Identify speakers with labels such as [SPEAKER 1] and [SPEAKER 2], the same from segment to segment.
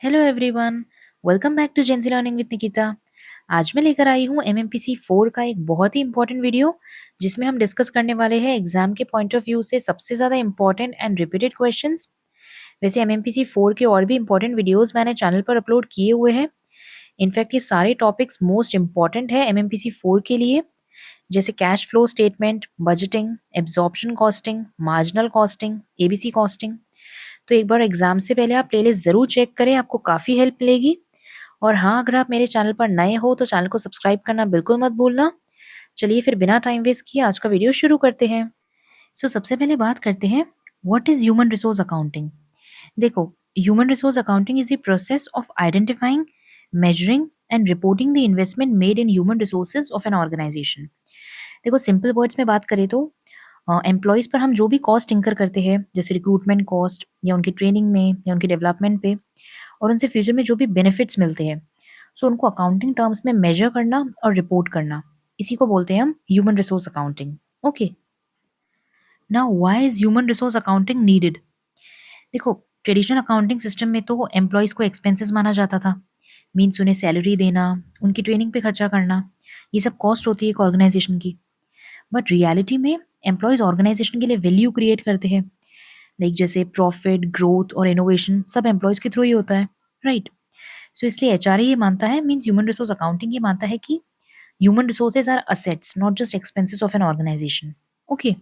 [SPEAKER 1] Hello everyone, welcome back to Gen Z learning with Nikita. आज मैं लेकर आई हूँ एमएमपीसी 4 का एक बहुत ही इंपॉर्टेंट वीडियो जिसमें हम डिस्कस करने वाले हैं एग्जाम के पॉइंट ऑफ व्यू से सबसे ज़्यादा इंपॉर्टेंट एंड रिपीटेड क्वेश्चंस। वैसे एमएमपीसी 4 के और भी इंपॉर्टेंट वीडियोस मैंने चैनल पर अपलोड किए हुए हैं। इनफैक्ट ये सारे टॉपिक्स मोस्ट इंपॉर्टेंट है एमएमपीसी 4 के लिए, जैसे cash flow statement, budgeting, absorption costing, marginal costing, ABC costing. तो एक बार एग्जाम से पहले आप प्लेलिस्ट ज़रूर चेक करें, आपको काफ़ी हेल्प मिलेगी। और हाँ, अगर आप मेरे चैनल पर नए हो तो चैनल को सब्सक्राइब करना बिल्कुल मत भूलना। चलिए फिर बिना टाइम वेस्ट किए आज का वीडियो शुरू करते हैं। सबसे पहले बात करते हैं, what is human resource accounting. देखो, human resource accounting is the process of identifying, measuring and reporting the investment made in human resources of an organisation. देखो, सिंपल वर्ड्स में बात करें तो एम्प्लॉयज़ पर हम जो भी कॉस्ट इंकर करते हैं, जैसे रिक्रूटमेंट कॉस्ट या उनकी ट्रेनिंग में या उनके डेवलपमेंट पे, और उनसे फ्यूचर में जो भी बेनिफिट्स मिलते हैं, उनको अकाउंटिंग टर्म्स में मेजर करना और रिपोर्ट करना, इसी को बोलते हैं हम human resource accounting. Okay, now why is human resource accounting needed. देखो, ट्रेडिशनल अकाउंटिंग सिस्टम में तो एम्प्लॉयज़ को एक्सपेंसेस माना जाता था। मीन्स उन्हें सैलरी देना, उनकी ट्रेनिंग पे खर्चा करना, ये सब कॉस्ट होती है एक ऑर्गेनाइजेशन की। बट रियलिटी में एम्प्लॉयज़ ऑर्गेनाइजेशन के लिए वैल्यू क्रिएट करते हैं। लाइक जैसे प्रॉफिट, ग्रोथ और इनोवेशन सब एम्प्लॉयज़ के थ्रू ही होता है, राइट? इसलिए एचआरए ये मानता है, मीन्स ह्यूमन रिसोर्स अकाउंटिंग ये मानता है कि human resources are assets, not just expenses of an organization. Okay,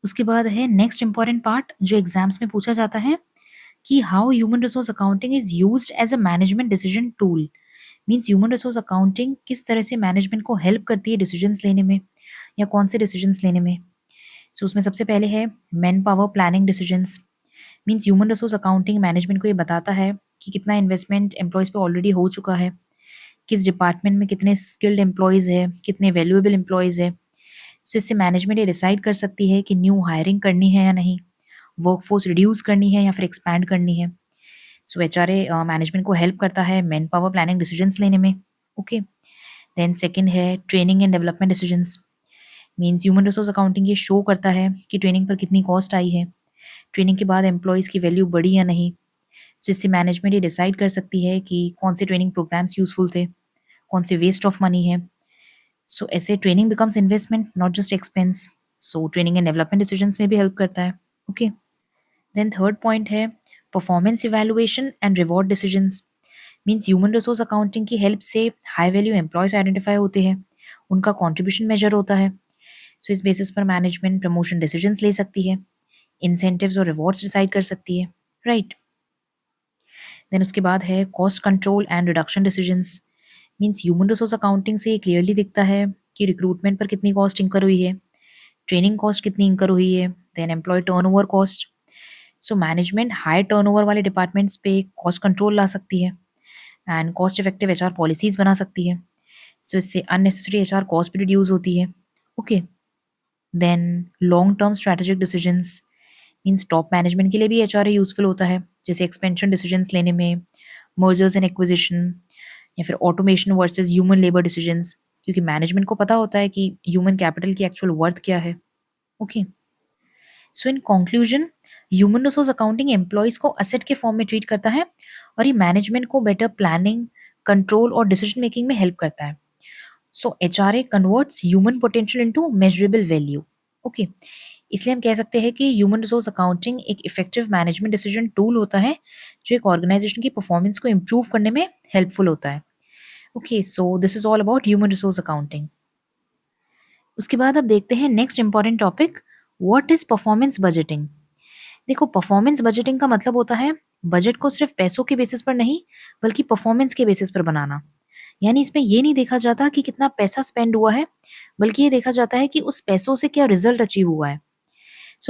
[SPEAKER 1] उसके बाद है नेक्स्ट इंपॉर्टेंट पार्ट जो एग्जाम्स में पूछा जाता है, कि how human resource accounting is used as a management decision tool. Means human resource accounting किस तरह से मैनेजमेंट को हेल्प करती है डिसीजंस लेने में, या कौन से डिसीजंस लेने में। उसमें सबसे पहले है man power planning decisions. Means human resource accounting management को ये बताता है कि कितना इन्वेस्टमेंट एम्प्लॉयज़ पे ऑलरेडी हो चुका है, किस डिपार्टमेंट में कितने स्किल्ड एम्प्लॉयज़ है, कितने वैल्यूएबल एम्प्लॉयज़ है। इससे मैनेजमेंट ये डिसाइड कर सकती है कि न्यू हायरिंग करनी है या नहीं, वर्कफोर्स रिड्यूस करनी है या फिर एक्सपैंड करनी है। एचआरए मैनेजमेंट को हेल्प करता है मैन पावर प्लानिंग डिसीजंस लेने में। ओके, देन सेकंड है training and development decisions. Means human resource accounting ये शो करता है कि ट्रेनिंग पर कितनी कॉस्ट आई है, ट्रेनिंग के बाद एम्प्लॉयज़ की वैल्यू बढ़ी या नहीं। इससे मैनेजमेंट ये डिसाइड कर सकती है कि कौन से ट्रेनिंग प्रोग्राम्स यूजफुल थे, कौन से वेस्ट ऑफ मनी है। ऐसे training becomes investment, not just expense. Training and development decisions में भी हेल्प करता है। ओके, देन थर्ड पॉइंट है performance evaluation and reward decisions. Means human resource accounting की हेल्प से हाई वैल्यू एम्प्लॉयज आइडेंटिफाई होते हैं, उनका कॉन्ट्रीब्यूशन मेजर होता है। इस बेसिस पर मैनेजमेंट प्रमोशन डिसीजंस ले सकती है, इंसेंटिव्स और रिवॉर्ड्स डिसाइड कर सकती है, राइट? देन उसके बाद है cost control and reduction decisions. Means human resource accounting से क्लियरली दिखता है कि रिक्रूटमेंट पर कितनी कॉस्ट इंकर हुई है, ट्रेनिंग कॉस्ट कितनी इंकर हुई है, then employ turnover cost. Management high turnover वाले डिपार्टमेंट्स पे कॉस्ट कंट्रोल ला सकती है and cost effective HR policies बना सकती है। इससे अननेसेसरी एचआर कॉस्ट भी रिड्यूस होती है। Okay, then long term strategic decisions. Means top management के लिए भी एचआरए यूजफुल होता है, जैसे एक्सपेंशन डिसीजंस लेने में, मर्जर्स एंड एक्विजिशन, या फिर automation versus human labour decisions, क्योंकि मैनेजमेंट को पता होता है कि ह्यूमन कैपिटल की एक्चुअल वर्थ क्या है। Okay, in conclusion human resource accounting employees को असेट के फॉर्म में ट्रीट करता है, और ये मैनेजमेंट को बेटर प्लानिंग, कंट्रोल और डिसीजन मेकिंग में हेल्प करता है। HRA converts human potential into measurable value. Okay, इसलिए हम कह सकते हैं कि ह्यूमन रिसोर्स अकाउंटिंग एक इफेक्टिव मैनेजमेंट डिसीजन टूल होता है जो एक ऑर्गेनाइजेशन की परफॉर्मेंस को इम्प्रूव करने में हेल्पफुल होता है। Okay, so this is all about human resource accounting. उसके बाद अब देखते हैं next important topic, what is performance budgeting. देखो, परफॉर्मेंस बजटिंग का मतलब होता है बजट को सिर्फ पैसों के बेसिस पर नहीं, बल्कि परफॉर्मेंस के बेसिस पर बनाना। यानी इसमें ये नहीं देखा जाता कि कितना पैसा स्पेंड हुआ है, बल्कि ये देखा जाता है कि उस पैसों से क्या रिजल्ट अचीव हुआ है।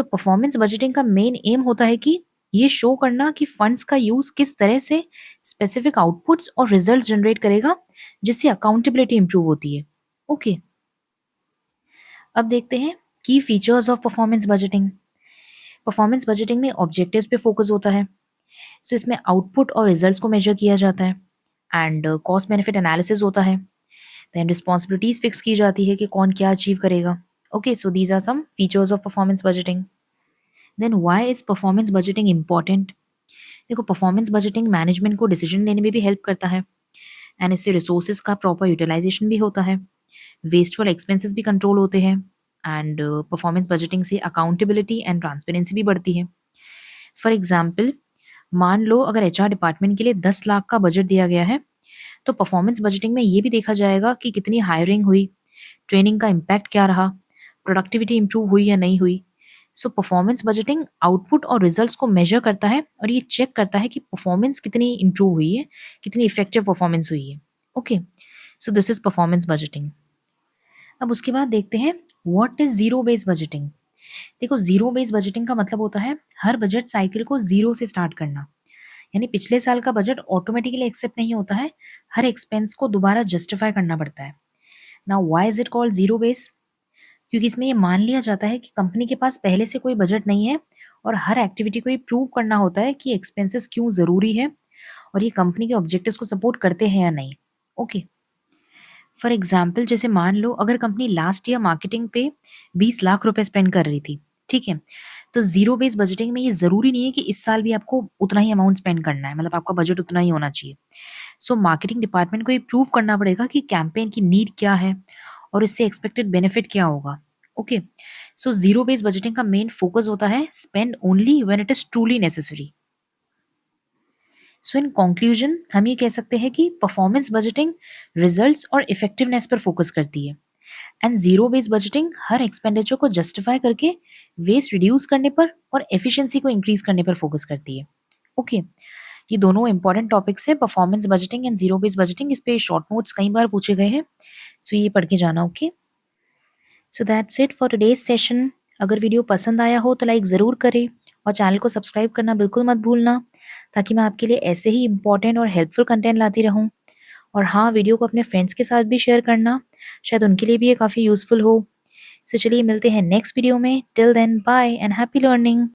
[SPEAKER 1] परफॉर्मेंस बजटिंग का मेन एम होता है कि ये शो करना कि फंड्स का यूज किस तरह से स्पेसिफिक आउटपुट्स और रिजल्ट्स जनरेट करेगा, जिससे अकाउंटेबिलिटी इंप्रूव होती है। ओके, अब देखते हैं की features of performance budgeting. Performance budgeting में ऑब्जेक्टिव्स पे फोकस होता है। इसमें आउटपुट और रिजल्ट्स को मेजर किया जाता है एंड कॉस्ट बेनिफिट एनालिसिस होता है। देन रिस्पॉन्सिबिलिटीज फिक्स की जाती है कि कौन क्या अचीव करेगा। Okay, so these are some features of performance budgeting. Then why is performance budgeting important. देखो परफॉर्मेंस बजटिंग मैनेजमेंट को डिसीजन लेने में भी हेल्प करता है एंड इससे रिसोर्सेज का प्रॉपर यूटिलाइजेशन भी होता है, वेस्टफुल एक्सपेंसेस भी कंट्रोल होते हैं एंड परफॉर्मेंस बजटिंग से अकाउंटेबिलिटी एंड ट्रांसपेरेंसी भी बढ़ती है। फॉर एग्जाम्पल, मान लो अगर एचआर डिपार्टमेंट के लिए 10 लाख का बजट दिया गया है, तो परफॉर्मेंस बजटिंग में ये भी देखा जाएगा कि कितनी हायरिंग हुई, ट्रेनिंग का इम्पैक्ट क्या रहा, प्रोडक्टिविटी इंप्रूव हुई या नहीं हुई। सो परफॉर्मेंस बजटिंग आउटपुट और रिजल्ट्स को मेजर करता है और ये चेक करता है कि परफॉर्मेंस कितनी इंप्रूव हुई है, कितनी इफेक्टिव परफॉर्मेंस हुई है। Okay, so this is performance budgeting. अब उसके बाद देखते हैं what is zero based budgeting. देखो जीरो बेस्ड बजटिंग का मतलब होता है हर बजट साइकिल को जीरो से स्टार्ट करना। यानी पिछले साल का बजट ऑटोमेटिकली एक्सेप्ट नहीं होता है, हर एक्सपेंस को दोबारा जस्टिफाई करना पड़ता है। Now why is it called zero based? क्योंकि इसमें ये मान लिया जाता है कि कंपनी के पास पहले से कोई बजट नहीं है और हर एक्टिविटी को ये प्रूव करना होता है कि एक्सपेंसेस क्यों ज़रूरी है और ये कंपनी के ऑब्जेक्टिव्स को सपोर्ट करते हैं या नहीं। ओके, फॉर एग्जाम्पल जैसे मान लो अगर कंपनी लास्ट ईयर मार्केटिंग पे 20 लाख रुपए स्पेंड कर रही थी, ठीक है, तो जीरो बेस बजटिंग में ये ज़रूरी नहीं है कि इस साल भी आपको उतना ही अमाउंट स्पेंड करना है, मतलब आपका बजट उतना ही होना चाहिए। सो मार्केटिंग डिपार्टमेंट को ये प्रूव करना पड़ेगा कि कैंपेन की नीड क्या है और इससे एक्सपेक्टेड बेनिफिट क्या होगा। Okay, so zero based budgeting का मेन फोकस होता है spend only when it is truly necessary. So in conclusion हम ये कह सकते हैं कि परफॉर्मेंस बजटिंग रिजल्ट्स और इफेक्टिवनेस पर फोकस करती है and zero based budgeting her expenditure को जस्टिफाई करके वेस्ट रिड्यूस करने पर और एफिशिएंसी को इंक्रीज करने पर फोकस करती है। ओके, ये दोनों इंपॉर्टेंट टॉपिक्स है, performance budgeting and zero based budgeting. इस पे शॉर्ट नोट्स कई बार पूछे गए हैं, सो ये पढ़ के जाना। Okay, so that's it for today's session. अगर वीडियो पसंद आया हो तो लाइक ज़रूर करें और चैनल को सब्सक्राइब करना बिल्कुल मत भूलना, ताकि मैं आपके लिए ऐसे ही इंपॉर्टेंट और हेल्पफुल कंटेंट लाती रहूँ। और हाँ, वीडियो को अपने फ्रेंड्स के साथ भी शेयर करना, शायद उनके लिए भी ये काफ़ी यूज़फुल हो। सो चलिए मिलते हैं नेक्स्ट वीडियो में। Till then bye and happy learning.